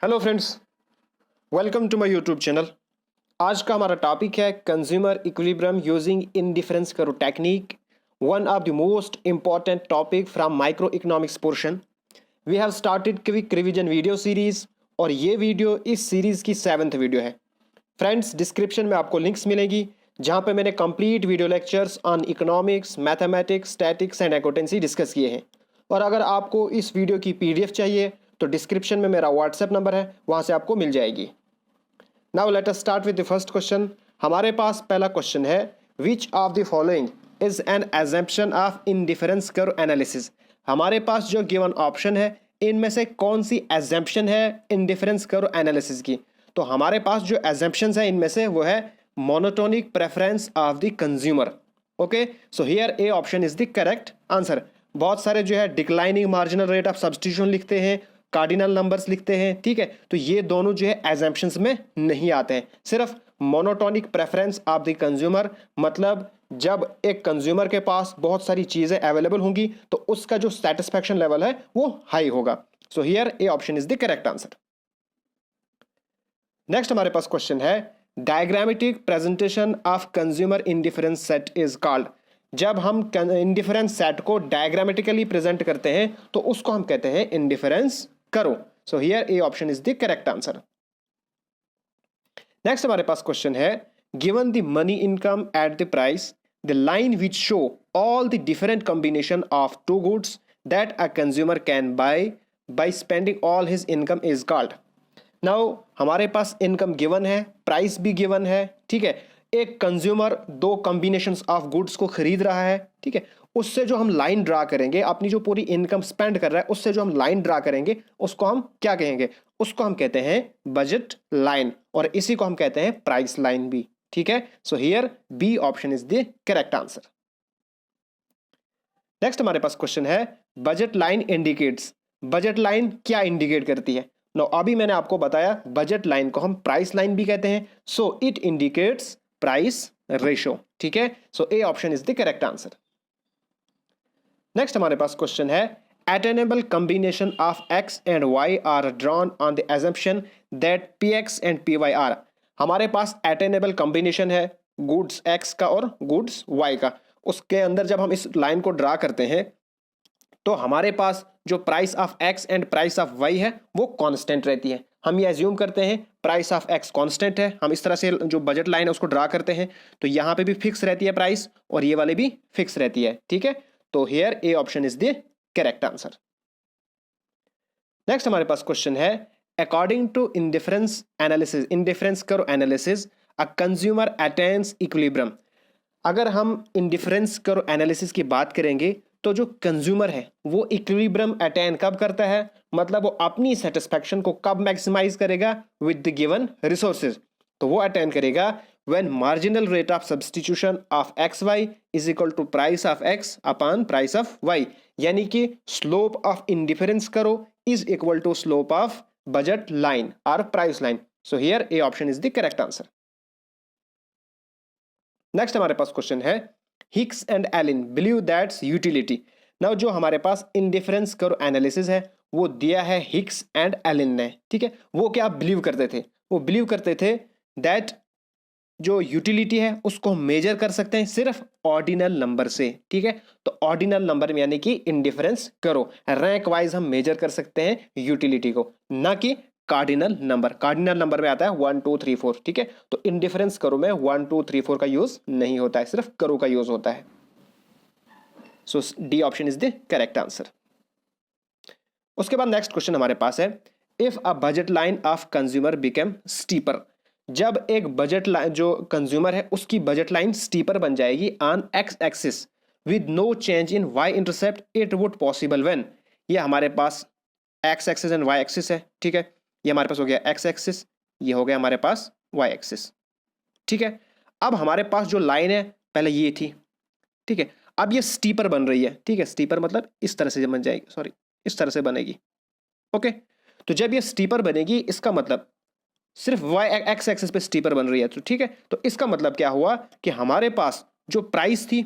Hello friends, welcome to my YouTube channel. आज का हमारा टॉपिक है consumer equilibrium using indifference curve technique, one of the most important topic from micro economics portion. We have started quick revision video series और ये video इस series की 7th video है। Friends, description में आपको लिंक्स मिलेगी जहाँ पे मैंने complete video lectures on economics, mathematics, statics and accountancy discuss किए हैं। और अगर आपको इस वीडियो की PDF चाहिए तो डिस्क्रिप्शन में मेरा व्हाट्सएप नंबर है, वहाँ से आपको मिल जाएगी। Now let us start with the first question. हमारे पास पहला क्वेश्चन है, which of the following is an assumption of indifference curve analysis. हमारे पास जो गिवन ऑप्शन है इनमें से कौन सी एजम्पशन है इंडिफरेंस कर्व एनालिसिस की। तो हमारे पास जो एजम्पशंस है इनमें से वो है monotonic preference of the consumer. Okay, so here A option is the correct answer. बहुत सारे जो है declining marginal rate of substitution लिखते हैं, कार्डिनल नंबर्स लिखते हैं, ठीक है। तो ये दोनों जो है एजम्पशंस में नहीं आते हैं। सिर्फ monotonic preference of the consumer, मतलब जब एक कंज्यूमर के पास बहुत सारी चीजें अवेलेबल होंगी तो उसका जो सेटिस्फैक्शन लेवल है वो हाई होगा। So here A option is the correct answer. Next हमारे पास क्वेश्चन है, diagrammatic presentation of consumer indifference set is called. जब हम इंडिफरेंस सेट को डायग्रामेटिकली प्रेजेंट करते हैं तो उसको हम कहते हैं इंडिफरेंस करो। So here A option is the correct answer. Next हमारे पास क्वेश्चन है, given the money income at the price, the line which show all the different combination of to goods that a consumer can buy spending all his income is called. Now हमारे पास income given है, price भी given है, ठीक है। एक consumer दो combinations of goods को खरीद रहा है, ठीक है। उससे जो हम लाइन ड्रा करेंगे, अपनी जो पूरी इनकम स्पेंड कर रहा है उससे जो हम लाइन ड्रा करेंगे उसको हम क्या कहेंगे? उसको हम कहते हैं बजट लाइन, और इसी को हम कहते हैं प्राइस लाइन भी, ठीक है। So here B option is the correct answer. Next हमारे पास क्वेश्चन है, budget line indicates. Budget line क्या इंडिकेट करती है? नो, अभी मैंने आपको बताया बजट लाइन को हम प्राइस लाइन भी कहते हैं। So it indicates price ratio, ठीक है। So A option is the correct answer. Next हमारे पास क्वेश्चन है, attainable combination of x and y are drawn on the assumption that px and py are। हमारे पास attainable combination है goods x का और goods y का। उसके अंदर जब हम इस लाइन को ड्रा करते हैं तो हमारे पास जो price of x and price of y है वो कांस्टेंट रहती है। हम ये एज्यूम करते हैं प्राइस ऑफ x कांस्टेंट है, हम इस तरह से जो बजट लाइन है उसको ड्रा करते हैं तो यहाँ पे भी फिक्स रहती है प्राइस और ये वाले भी फिक्स रहती है, ठीक है। तो here A option is the correct answer. Next हमारे पास क्वेश्चन है, according to indifference analysis, indifference curve analysis, a consumer attains equilibrium. अगर हम इंडिफरेंस कर्व एनालिसिस की बात करेंगे तो जो कंज्यूमर है वो इक्विलिब्रियम अटेन कब करता है, मतलब वो अपनी सेटिस्फैक्शन को कब मैक्सिमाइज करेगा विद द गिवन रिसोर्सेज। तो वो अटेन करेगा when marginal rate of substitution of xy is equal to price of x upon price of y, यानी कि slope of indifference करो is equal to slope of budget line or price line. So here A option is the correct answer. Next हमारे पास question है, Hicks and Allen believe that's utility. Now जो हमारे पास indifference करो analysis है वो दिया है हिक्स एंड एलन ने, ठीक है। वो क्या बिलीव करते थे? वो बिलीव करते थे दैट जो यूटिलिटी है उसको मेजर कर सकते हैं सिर्फ ऑर्डिनल नंबर से, ठीक है। तो ऑर्डिनल नंबर में यानी कि इंडिफरेंस करो रैंक वाइज हम मेजर कर सकते हैं यूटिलिटी को, ना कि कार्डिनल नंबर। कार्डिनल नंबर में आता है 1 2 3 4, ठीक है। तो इंडिफरेंस करो में 1 2 3 4 का यूज नहीं होता है, सिर्फ करो का यूज होता है। So D option is the correct answer. उसके बाद नेक्स्ट क्वेश्चन हमारे पास है, if a budget line of consumer become steeper. जब एक बजट लाइन जो कंज्यूमर है उसकी बजट लाइन स्टीपर बन जाएगी on X axis with no change in Y intercept, it would possible when. ये हमारे पास X axis and Y axis है, ठीक है। ये हमारे पास हो गया एक्स एक्सिस, ये हो गया हमारे पास वाई एक्सिस, ठीक है। अब हमारे पास जो लाइन है पहले ये थी, ठीक है। अब ये स्टीपर बन रही है, ठीक है। स्टीपर मतलब इस तरह से बन जाएगी, सॉरी इस तरह से बनेगी, ओके। तो जब ये स्टीपर बनेगी इसका मतलब सिर्फ वाई एक्स एक्सिस पे स्टीपर बन रही है, तो ठीक है। तो इसका मतलब क्या हुआ कि हमारे पास जो प्राइस थी,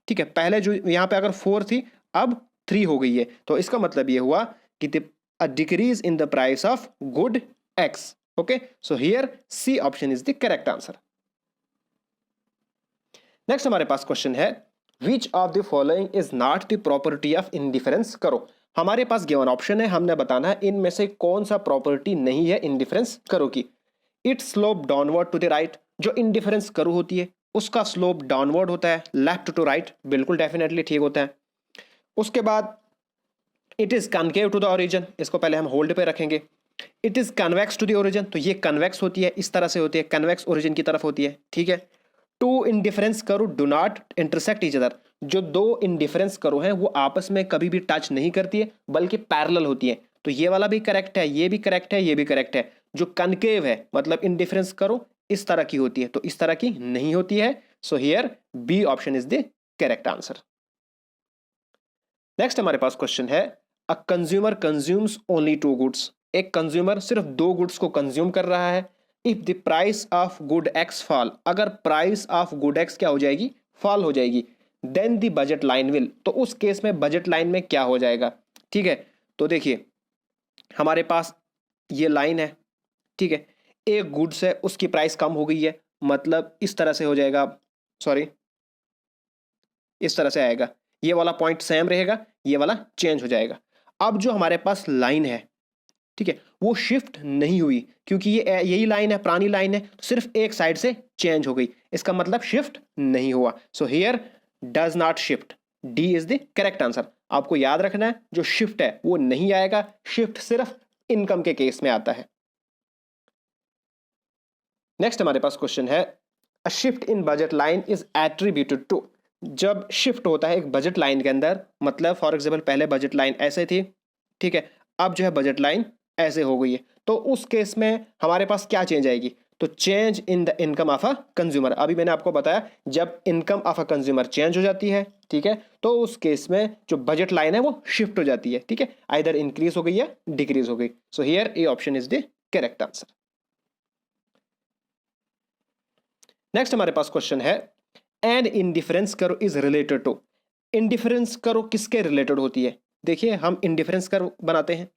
ठीक है, पहले जो यहाँ पे अगर 4 थी अब 3 हो गई है। तो इसका मतलब ये हुआ कि a decrease in the price of good x. Okay, so here C option is the correct answer. Next हमारे पास क्वेश्चन है which of the following is not the property of indifference करो. हमारे पास गिवन ऑप्शन है, हमने बताना है इनमें से कौन सा प्रॉपर्टी नहीं है इंडिफरेंस करो की. It slope downward to the right. जो इंडिफरेंस करो होती है उसका स्लोप डाउनवर्ड होता है, लेफ्ट टू राइट, बिल्कुल डेफिनेटली ठीक होता है. उसके बाद it is concave to the origin, इसको पहले हम होल्ड पे रखेंगे. It is convex to the origin, तो ये कन्वेक्स होती है, इस तरह से होती है, कन्वेक्स ओरिजिन की तरफ होती है. ठीक है. टू इंडिफरेंस करो do not intersect each other. जो दो इंडिफरेंस करो हैं वो आपस में कभी भी टच नहीं करती है बल्कि पैरेलल होती है. तो ये वाला भी करेक्ट है, ये भी करेक्ट है, ये भी करेक्ट है. जो कनकेव है मतलब इंडिफरेंस करो इस तरह की होती है, तो इस तरह की नहीं होती है. So here B option is the correct answer. Next हमारे पास क्वेश्चन है a consumer consumes only two goods. एक कंज्यूमर सिर्फ दो गुड्स को कंज्यूम कर रहा है. If the price of good X fall, अगर प्राइस ऑफ गुड एक्स क्या हो जाएगी, फॉल हो जाएगी. Then the budget line will, तो उस केस में बजट लाइन में क्या हो जाएगा. ठीक है, तो देखिए हमारे पास ये लाइन है. ठीक है, एक गुड्स है उसकी प्राइस कम हो गई है, मतलब इस तरह से हो जाएगा, सॉरी इस तरह से आएगा. ये वाला पॉइंट सेम रहेगा, ये वाला चेंज हो जाएगा. अब जो हमारे पास लाइन है, ठीक है, वो शिफ्ट नहीं हुई क्योंकि ये यही लाइन है, पुरानी लाइन है, तो सिर्फ एक साइड से चेंज हो गई, इसका मतलब शिफ्ट नहीं हुआ. So here does not shift, D is the correct answer. आपको याद रखना है जो शिफ्ट है वो नहीं आएगा, शिफ्ट सिर्फ इनकम के केस में आता है. नेक्स्ट हमारे पास क्वेश्चन है a shift in budget line is attributed to. जब शिफ्ट होता है एक बजट लाइन के अंदर, मतलब फॉर एग्जांपल पहले बजट लाइन ऐसे थी, ठीक है, अब जो है बजट लाइन ऐसे हो गई है, तो उस केस में हमारे पास क्या चेंज आएगी, तो change in the income of a consumer. अभी मैंने आपको बताया जब income of a consumer change हो जाती है, ठीक है, तो उस केस में जो बजट लाइन है वो शिफ्ट हो जाती है. ठीक है, आइदर इंक्रीज हो गई या डिक्रीज हो गई. So here A option is the correct answer. Next हमारे पास क्वेश्चन है एंड इंडिफरेंस करो इज रिलेटेड टू. इंडिफरेंस करो किसके रिलेटेड होती है. देखिए हम इंडिफरेंस करो बनाते हैं,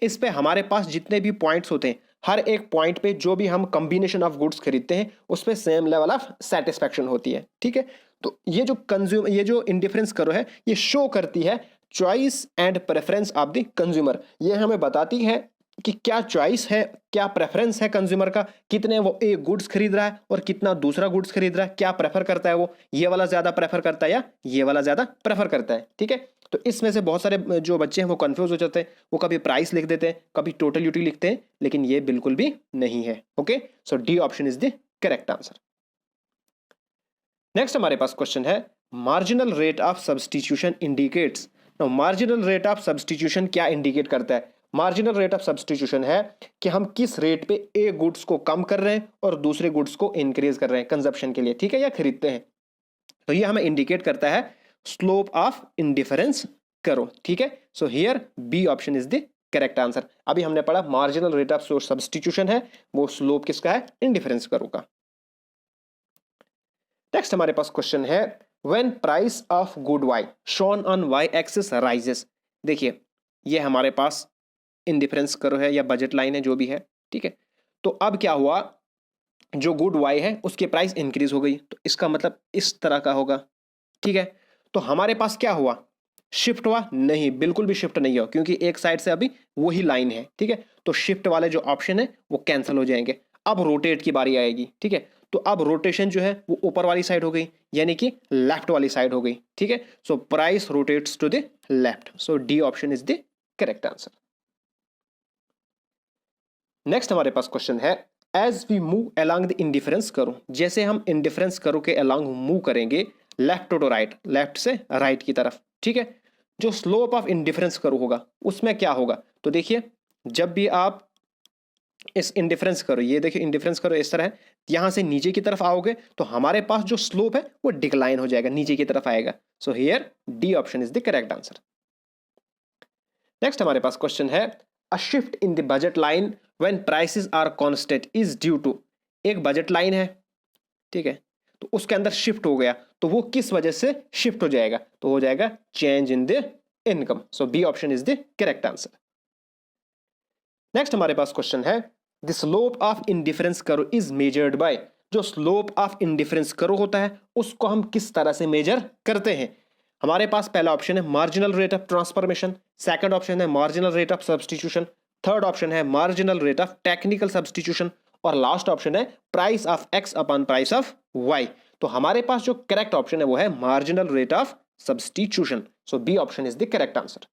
इस पे हमारे पास जितने भी पॉइंट्स होते हैं, हर एक पॉइंट पे जो भी हम कॉम्बिनेशन ऑफ गुड्स खरीदते हैं उस पे सेम लेवल ऑफ सेटिस्फेक्शन होती है. ठीक है, तो ये जो इंडिफरेंस करो है ये शो करती है choice and preference of the consumer. ये हमें बताती है कि क्या चॉइस है, क्या प्रेफरेंस है कंज्यूमर का, कितने वो एक गुड्स खरीद रहा है और कितना दूसरा गुड्स खरीद रहा है, क्या प्रेफर करता है, वो ये वाला ज्यादा प्रेफर करता है या ये वाला ज्यादा प्रेफर करता है. ठीक है, तो इसमें से बहुत सारे जो बच्चे हैं वो कंफ्यूज हो जाते हैं, वो कभी प्राइस लिख देते हैं, कभी टोटल यूटिलिटी लिखते हैं, लेकिन ये बिल्कुल भी नहीं है. Okay, so D option is the correct answer. Next हमारे पास क्वेश्चन है marginal rate of substitution indicates. Now marginal rate of substitution क्या इंडिकेट करता है. मार्जिनल रेट ऑफ सब्सटीट्यूशन है कि हम किस रेट पे एक गुड्स को कम कर रहे हैं और दूसरे गुड्स को इंक्रीज कर रहे हैं कंजप्शन के लिए, ठीक है, या खरीदते हैं. तो ये हमें इंडिकेट करता है स्लोप ऑफ इंडिफरेंस करो. ठीक है, so here B option is the correct answer. अभी हमने पढ़ा मार्जिनल रेट ऑफ सब्सटीट्यूशन है, वो स्लोप किसका है, इंडिफरेंस करो का. नेक्स्ट हमारे पास क्वेश्चन है when price of good Y shown on Y axis rises. देखिए ये हमारे पास इंडिफरेंस करो है या बजट लाइन है जो भी है. ठीक है, तो अब क्या हुआ, जो गुड वाई है उसकी प्राइस इंक्रीज हो गई, तो इसका मतलब इस तरह का होगा. ठीक है, तो हमारे पास क्या हुआ, शिफ्ट हुआ नहीं, बिल्कुल भी शिफ्ट नहीं हुआ क्योंकि एक साइड से अभी वही लाइन है. ठीक है, तो शिफ्ट वाले जो ऑप्शन है वो कैंसिल हो जाएंगे. अब रोटेट की बारी आएगी. ठीक है, तो अब रोटेशन जो है वो ऊपर वाली साइड हो गई, यानी कि लेफ्ट वाली साइड हो गई. ठीक है, so price rotates to the left. So D option is the correct answer. Next हमारे पास क्वेश्चन है as we move along the indifference curve. जैसे हम इंडिफरेंस करो के अलॉन्ग मूव करेंगे लेफ्ट टू राइट, लेफ्ट से राइट की तरफ. ठीक है, जो स्लोप ऑफ इंडिफरेंस करो होगा उसमें क्या होगा, तो देखिए जब भी आप इस इंडिफरेंस करो, ये देखिए इंडिफरेंस करो इस तरह है, यहां से नीचे की तरफ आओगे तो हमारे पास जो स्लोप है वो डिक्लाइन हो जाएगा, नीचे की तरफ आएगा. So here D option is the correct answer. Next हमारे पास क्वेश्चन है a shift in the budget line when prices are constant is due to. एक बजट लाइन है, ठीक है, तो उसके अंदर शिफ्ट हो गया, तो वो किस वजह से शिफ्ट हो जाएगा, तो हो जाएगा change in the income. So B option is the correct answer. Next हमारे पास क्वेश्चन है the slope of indifference curve is measured by, जो स्लोप ऑफ इंडिफरेंस कर्व होता है उसको हम किस तरह से मेजर करते हैं? हमारे पास पहला ऑप्शन है marginal rate of transformation, second option है marginal rate of substitution, third option है marginal rate of technical substitution और लास्ट ऑप्शन है price of X upon price of Y. तो हमारे पास जो करेक्ट ऑप्शन है वो है marginal rate of substitution. So B option is the correct answer.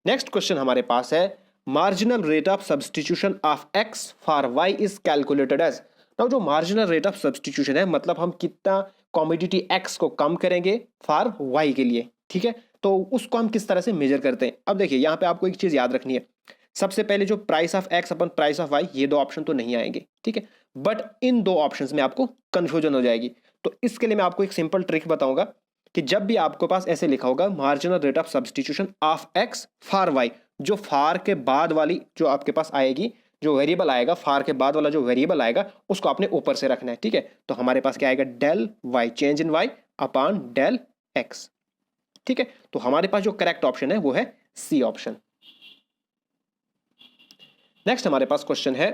Next question हमारे पास है marginal rate of substitution of X for Y is calculated as. Now जो मार्जिनल रेट ऑफ सब्सटीट्यूशन है मतलब हम कितना कमोडिटी एक्स को कम करेंगे फॉर वाई के लिए, ठीक है, तो उसको हम किस तरह से मेजर करते हैं। अब देखिए यहाँ पे आपको एक चीज याद रखनी है, सबसे पहले जो price of X upon price of Y, ये दो ऑप्शन तो नहीं आएंगे, ठीक है, बट इन दो ऑप्शंस में आपको कंफ्यूजन हो जाएगी। तो इसके लिए मैं आपको एक सिंपल ट्रिक बताऊंगा कि जब भी आपके पास ऐसे लिखा होगा marginal rate of substitution of X for Y, जो फार के बाद वाली जो आपके पास आएगी, जो वेरिएबल आएगा फार के बाद वाला जो वेरिएबल आएगा उसको आपने ऊपर से रखना है, ठीक है। तो हमारे पास क्या आएगा, del Y change in Y upon del X, ठीक है। तो हमारे पास जो करेक्ट ऑप्शन है वो है सी ऑप्शन। नेक्स्ट हमारे पास क्वेश्चन है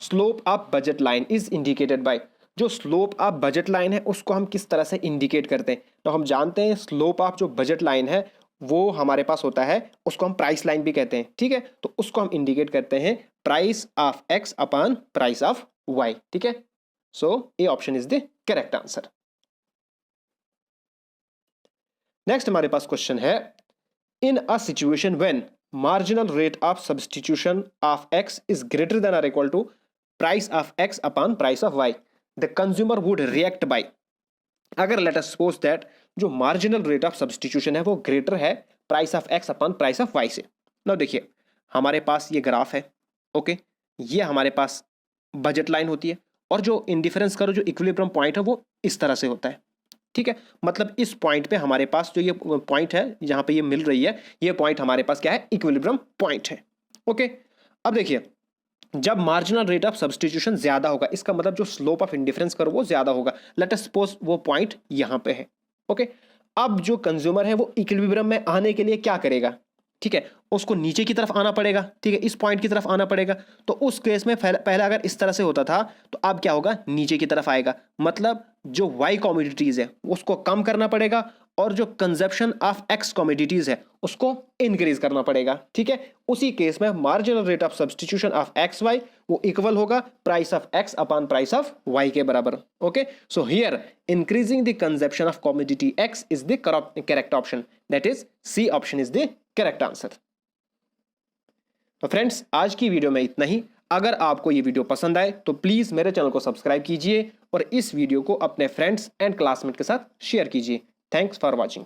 slope of budget line is indicated by. जो स्लोप ऑफ बजट लाइन है उसको हम किस तरह से इंडिकेट करते हैं? तो हम जानते हैं स्लोप ऑफ जो बजट लाइन है वो हमारे पास होता है, उसको हम प्राइस लाइन भी कहते हैं, ठीक है। तो उसको हम इंडिकेट करते हैं price of X upon price of Y, ठीक है। So A option is the correct answer. Next हमारे पास क्वेश्चन है in a situation when marginal rate of substitution of x is greater than or equal to price of x upon price of y, the consumer would react by। अगर let us suppose that जो marginal rate of substitution है वो greater है price of x upon price of y से। now देखिए हमारे पास ये graph है, ओके, ये हमारे पास बजट लाइन होती है और जो इंडिफरेंस करो जो इक्विलिब्रियम पॉइंट है वो इस तरह से होता है, ठीक है। मतलब इस पॉइंट पे हमारे पास जो ये पॉइंट है जहां पे ये मिल रही है, ये पॉइंट हमारे पास क्या है, इक्विलिब्रियम पॉइंट है, ओके। अब देखिए जब मार्जिनल रेट ऑफ सब्सटीट्यूशन ज्यादा होगा इसका मतलब जो स्लोप ऑफ इंडिफरेंस करो वो ज्यादा होगा। लेट अस सपोज वो पॉइंट यहां पे है, ओके। अब जो कंज्यूमर है वो इक्विलिब्रियम में आने के लिए क्या करेगा, ठीक है, उसको नीचे की तरफ आना पड़ेगा, ठीक है, इस पॉइंट की तरफ आना पड़ेगा। तो उस केस में पहले अगर इस तरह से होता था तो अब क्या होगा, नीचे की तरफ आएगा, मतलब जो वाई कमोडिटीज है उसको कम करना पड़ेगा और जो कंजप्शन ऑफ एक्स कमोडिटीज है उसको इंक्रीज करना पड़ेगा, ठीक है। उसी केस में marginal rate of substitution of X Y वो इक्वल होगा price of X upon price of Y के बराबर, okay. So here increasing the consumption of commodity X is the correct option, that is C option is the correct answer. तो friends आज की video में इतना ही। अगर आपको ये वीडियो पसंद आए तो प्लीज मेरे चैनल को सब्सक्राइब कीजिए और इस वीडियो को अपने फ्रेंड्स एंड क्लासमेट के साथ शेयर कीजिए। Thanks for watching.